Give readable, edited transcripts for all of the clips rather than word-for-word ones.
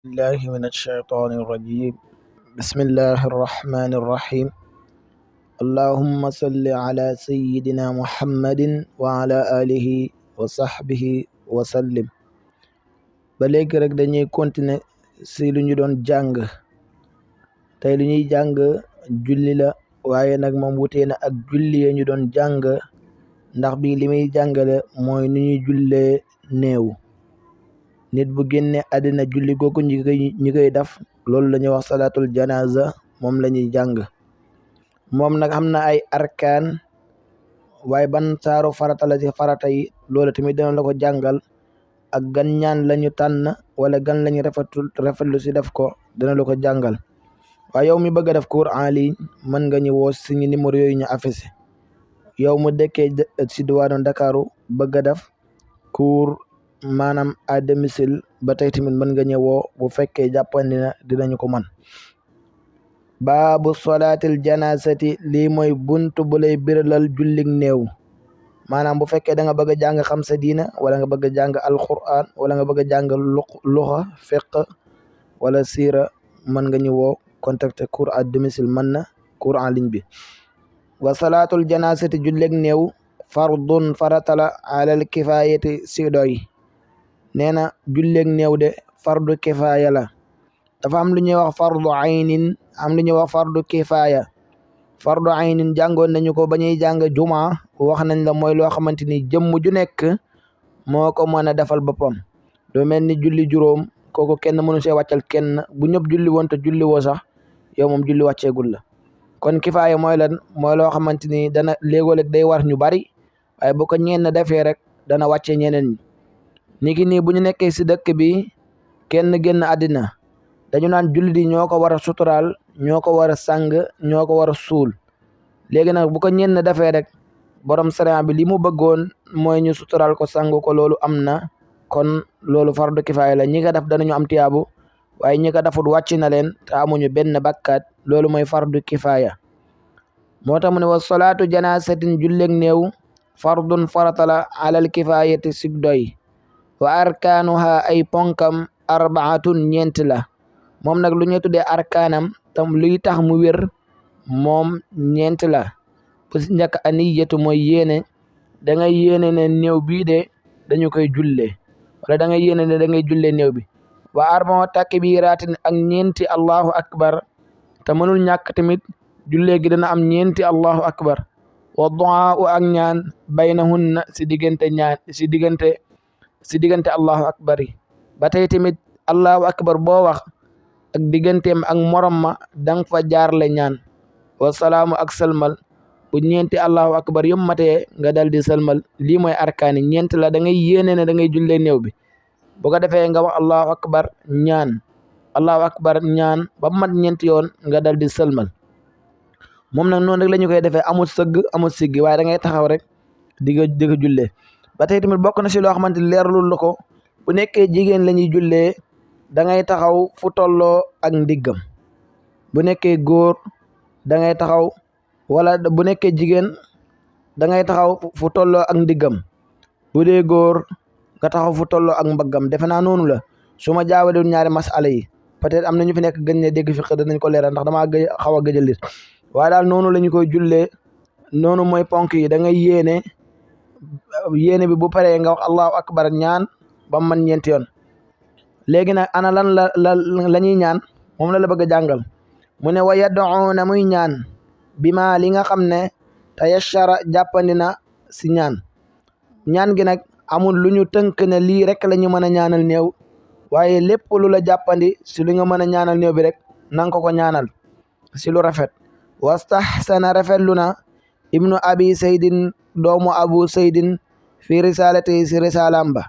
الله من الشيطان الرجيم. بسم الله الرحمن الرحيم. اللهم صل على سيدنا محمد وعلى آله وصحبه وسلم. ba léegi rek dañuy continuer si lu ñu doon jàng tey lu ñuy jàng julli la waaye nag moom wutee na ak julli ya ñu doon jàng ndax bii li muy jàngale mooy nu ñuy jullee néew. nit bu génne àddina julli googu ñi koy def loolu la ñuy wax salaatul janaza moom la ñuy jàng. moom nag am na ay arkaan waaye ban saaru farata la ci farata yi loolu tamit dina la ko jàngal ak gan ñaan lañu tànn wala gan lañu rafetlu si def ko dina la ko jàngal. waaye yow mi bëgg a def cours en ligne mën nga ñu woo suñu numéro yooyu ñu affiché. yow mu dëkkee si diwaanu Ndakaaru bëgg a def cours maanaam à domicile ba tey tamit mën nga ñëwoo bu fekkee jàppandi na dinañu ko man. baabu solaatil janazati lii mooy buntu bu lay biralal jullig néew. maanaam bu fekkee da nga bëgg a jàng xam sa diina wala nga bëgg a jàng alquran wala nga bëgg a jàng luxa fiq wala siira mën nga ñu woo contacter cours à domicile mën na cours en ligne bi. wa salaatul janazati jullig néew fardun faratala alal kifayati si doy. nee na julleeg néew de fardu kifaaya la. dafa am lu ñuy wax fardu aynin am lu ñuy wax fardu kifaaya. fardu aynin jàngoon nañu ko ba ñuy jàng juma wax nañ la mooy loo xamante ni jëmm ju nekk moo ko mën a defal boppam. lu mel ni julli juróom kooku kenn mënu see wàccal kenn bu ñëpp julli woon te julli woo sax yow moom julli wàcceegul la. kon kifaaya mooy lan mooy loo xamante ni dana léegoo-léeg day war ñu bari waaye bu ko ñenn defee rek dana wàcce ñeneen ñi. niki nii bu ñu nekkee si dëkk bi kenn génn àddina dañu naan jullit yi ñoo ko war a suturaal ñoo ko war a sàng ñoo ko war a suul. léegi nag bu ko ñenn defee rek borom sariya bi li mu bëggoon mooy ñu suturaal ko sàng ko loolu am na kon loolu fardu kifaaya la ñi ko def danañu am tiyaabu waaye ñi ko defut wàcc na leen te amuñu benn bakkaat loolu mooy fardu kifaaya. moo tax mu ne wa salaatu janaasatin julleeg néew fardun faratala alal kifaayati sig doy. wa arkaanuha ay ponkam arbaatun ñeent la. moom nag lu ñu tuddee arkaanam tam luy tax mu wér moom ñeent la. bu si njëkk aniyatu mooy yéene da ngay yéene ne néew bii de dañu koy julle wala da ngay yéene ne da ngay julle néew bi. wa arbaa takbiraatin ak ñeenti allahu akbar te mënul ñàkk tamit julle gi dana am ñeenti allahu akbar. wa duaa ak ñaan baynahunna si diggante allahu akbar yi ba tey tamit allahu akbar boo wax ak digganteem ak morom ma dang fa jaarle ñaan. wa salaamu ak salmal bu ñeenti allahu akbar yom matee nga dal di salmal. lii mooy arkaani ñeent la da ngay yéene ne da ngay jullee néew bi bu ko defee nga wax allahu akbar ñaan ba mat ñeenti yoon nga dal di salmal. moom nag noonu rek la ñu koy defee amul sëgg amul siggi waaye da ngay taxaw rek di ko jullee. ba tey tamit bokk na si loo xamante leeralul la ko bu nekkee jigéen la ñuy jullee da ngay taxaw fu tolloo ak ndiggam. bu nekkee góor da ngay taxaw wala bu nekkee jigéen da ngay taxaw fu tolloo ak ndiggam. bu dee góor nga taxaw fu tolloo ak mbaggam. defe naa noonu la su ma jaawalewul ñaari masala yi peut-être am na ñu fi nekk gën ne dégg fi xëy danañ ko leeral ndax damaa xaw a gëjal lit waaye daal noonu la ñu koy jullee noonu mooy ponk yi da ngay yéene bi bu paree nga wax allahu akbar ñaan ba man ñeenti yoon. léegi nag ana lan la ñuy ñaan moom la bëgg a jàngal mu ne wa yad'uuna muy ñaan bi ma li nga xam ne tayassara jàppandi na si ñaan gi nag amul lu ñu tënk ne lii rek la ñu mën a ñaanal néew waaye lépp lu la jàppandi si lu nga mën a ñaanal néew bi rek nanga ko ñaanal si lu rafet. wastahsana rafetlu na ibnu abi saydin doomu abu saydin fi risalati si risalam ba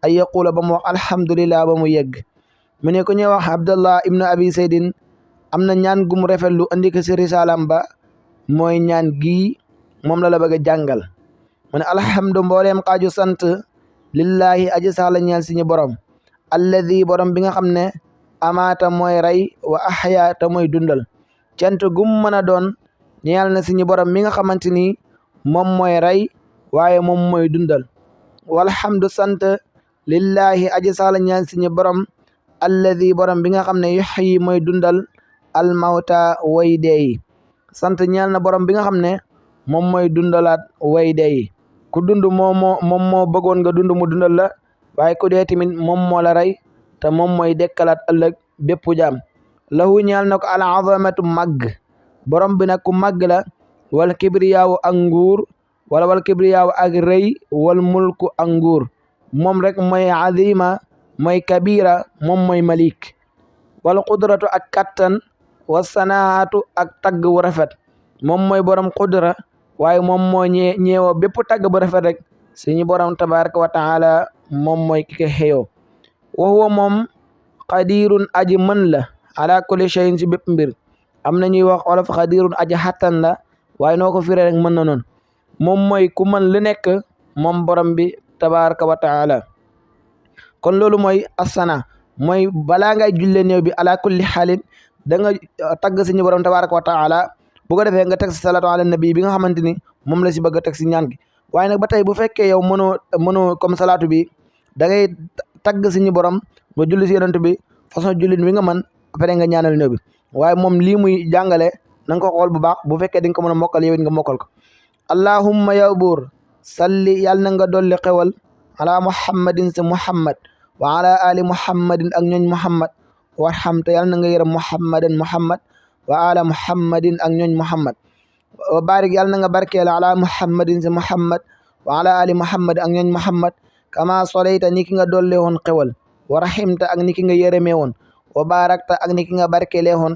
ay yaqula ba mu wax alhamdulillah ba mu yegg. mu ne ko ñuy wax abdullah ibnu abi saydin am na ñaan gum rafetlu andi ko si risalam ba mooy ñaan gii moom la bëgg a jàngal. mu ne alhamdu mbooleem xaaju sant lillahi aji saxla ñeel suñu borom alladi borom bi nga xam ne amaata mooy rey wa ahya ta mooy dundal. cant gum mën a doon ñeel na suñu borom mi nga xamante ni moom mooy rey waaye moom mooy dundal. walhamdu sant lillahi aji saxla ñeel suñu borom alladi borom bi nga xam ne yuxyi mooy dundal almawta way dee yi sant ñeel na borom bi nga xam ne moom mooy dundalaat way dee yi ku dund moom moo bëggoon nga dund mu dundal la waaye ku dee tamit moom moo la rey te moom mooy dekkalaat ëllëg bépp jaam lahu ñeel na ko al azamatu màgg borom bi nag ku màgg la wal kibriyaawu ak nguur wal kibriyaawu ak rëy wal mulku ak nguur moom rek mooy azima mooy kabira moom mooy malik wal qudratu ak kattan wa sanaatu ak tagg bu rafet moom mooy borom qudra waaye moom moo ñeewoo bépp tagg bu rafet rek suñu borom tabaraka wa taala moom mooy ki ko xëyoo wa huwa moom qadirun aji mën la ala kulli shay'in si bépp mbir am na ñuy wax olof qadirun aji xattan la waaye noo ko firee rek mën na noonu moom mooy ku mën lu nekk moom borom bi tabaraka wa taala kon loolu mooy asana mooy balaa ngay julle néew bi ala kulli xaalin da nga tagg suñu borom tabaraka wa taala bu ko defee nga teg si salatu ala nabi bi nga xamante ni moom la si bëgg a teg si ñaan gi waaye nag ba tey bu fekkee yow mënoo comme salatu bi da ngay tagg suñu borom nga julli si yonent bi façon jullin wi nga mën après nga ñaanal néew bi waaye moom lii muy jàngale na nga ko xool bu baax bu fekkee di nga ko mën a mokkal yow it nga mokkal ko allahumma yow buur salli yàlla na nga dolli xewal ala muhammadin si muhammad wa ala ali muhammadin ak ñooñ muhammad warham te yàlla na nga yërëm muhammad wa ala muhammadin ak ñooñ muhammad wa barik yàlla na nga barkeel ala muhammadin si muhammad wa ala ali muhammad ak ñooñ muhammad kama solayta ni ki nga dolle woon xewal wa rahimta ak ni ki nga yërëmee woon wa barakta ak ni ki nga barkelee woon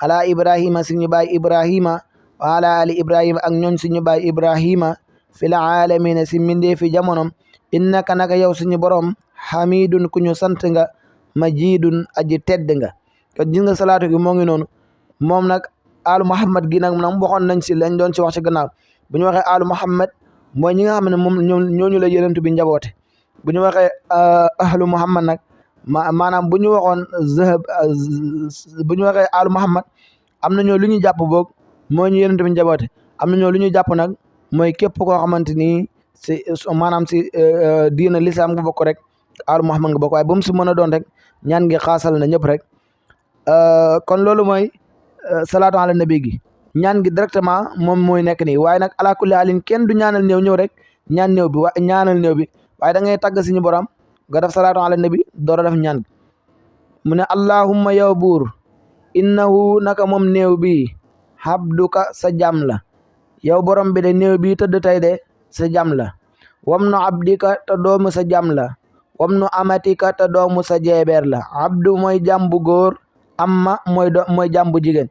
ala ibrahima suñu baay ibrahima wa ala ali ibrahima ak ñooñ suñu baay ibrahima fil aalamiina si mindee fi jamonom innaka naka yow suñu borom hamidun ku ñu sant nga majidun aji tedd nga kon gis nga salaatu gi moo ngi noonu moom nag alu muhammad gi nag nam waxoon nañ si lañ doon si wax ci gannaaw bu ñu waxee alu muhammad mooy ñi nga xam ne moom ñooñu la yonent bi njaboote bu ñu waxee ahlu muhammad nag maanaam bu ñu waxoon zahab bu ñu waxee alu muhammad am na ñoo lu ñu jàpp boog mooy ñu yonent bi njaboote am na ñoo lu ñu jàpp nag mooy képp koo xamante ni si maanaam si diina lislaam nga bokk rek alu muhammad nga bokk waaye bu mu si mën a doon rek ñaan gi xaasal na ñëpp rek kon loolu mooy salaatu ala nabi gi ñaan gi directement moom mooy nekk nii waaye nag ala kulli halin kenn du ñaanal ñëw rek ñaanal néew bi waaye da ngay tàgg suñu borom nga def salaatu ala nabi door a def ñaan gi mu ne allahumma yow buur innahu naka moom néew bi habduka sa jàmm la yow borom bi de néew bi tëdd tey de sa jàmm la wam nu abdika te doomu sa jàmm la wam nu amatika te doomu sa jeebeer la abdu mooy jàmm bu góor amma mooy jàmm bu jigéen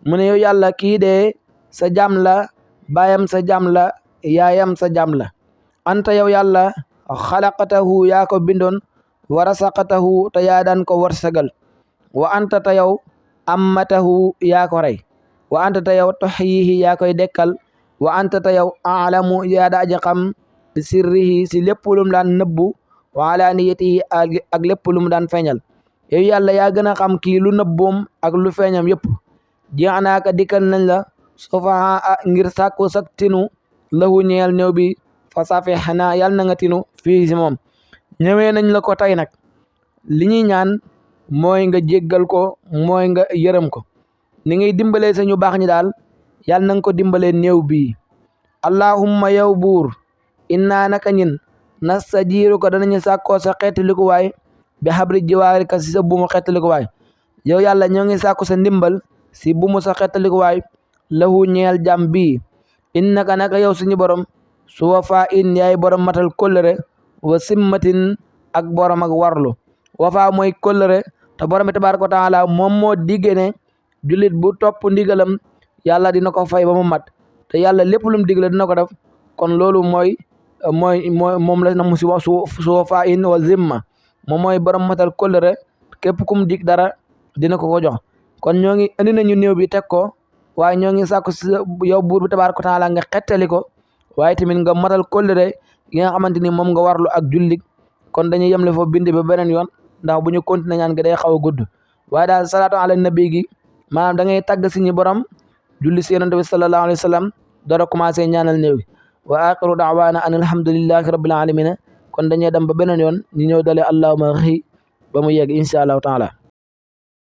mu ne yow yàlla kii de sa jàmm la baayam sa jàmm la yaayam sa jàmm la anta yow yàlla xalaqatahu yaa ko bindoon wa rasaqatahu te yaa daan ko warsagal wa anta te yow ammatahu yaa ko rey wa anta te yow toxyihi yaa koy dekkal wa anta te yow alamu yaa da aji xam bi sirrihi si lépp lum daan nëbbu wa alaniyatihi ak lépp lum daan feeñal yow yàlla yaa gën a xam kii lu nëbboom ak lu feeñam yëpp jeexnaaka dikkal nañ la sofaha ngir sàkku sak tinu lahu ñeel néew bi fa safe xanaa yàlla na nga tinu fii si moom ñëwee nañ la ko tey nag li ñuy ñaan mooy nga jéggal ko mooy nga yërëm ko ni ngay dimbalee sañu baax ñi daal yàlla na nga ko dimbalee néew bii allahumma yow buur inna naka ñin nastajiiru ko danañu sàkkoo sa xeetaliku waay bi xabri jiwaari ka si sa bumu xeetaliku waay yow yàlla ñoo ngi sàkku sa ndimbal si bumu sa xeetaliku waay lahu ñeel jàmm bii innaka naka yow suñu borom su wafaa in yaay borom matal kóllëre wa simmatin ak borom ak warlu wafaa mooy kóllëre te borom bi tabaaraka wa taala moom moo digge ne jullit bu topp ndigalam yàlla dina ko fay ba mu mat te yàlla lépp lu mu digle dina ko def kon loolu moom la na mu si wax su wafaa in wa zimma moom mooy borom matal kóllëre képp kum dig dara dina ko jox kon ñoo ngi indi nañu néew bi teg ko waaye ñoo ngi sàkku si yow buur bi tabaaraka wa taala nga xettali ko waaye tamit nga matal kóllëre yi nga xamante ni moom nga warlu ak jullit kon dañuy yemle foofu bind ba beneen yoon ndax bu ñu continuer ñaan gi day xaw a gudd waaye daal salaatu ala nabi gi maanaam da ngay tàgg si ñi borom julli si yonent bi sallallahu alayhi wa sallam door a commencé ñaanal néew bi wa axiru daawaana an alhamdulillahi rabbil alamina kon dañuy dem ba beneen yoon ñu ñëw dale allahuma xëy ba mu yegg incha allahu taala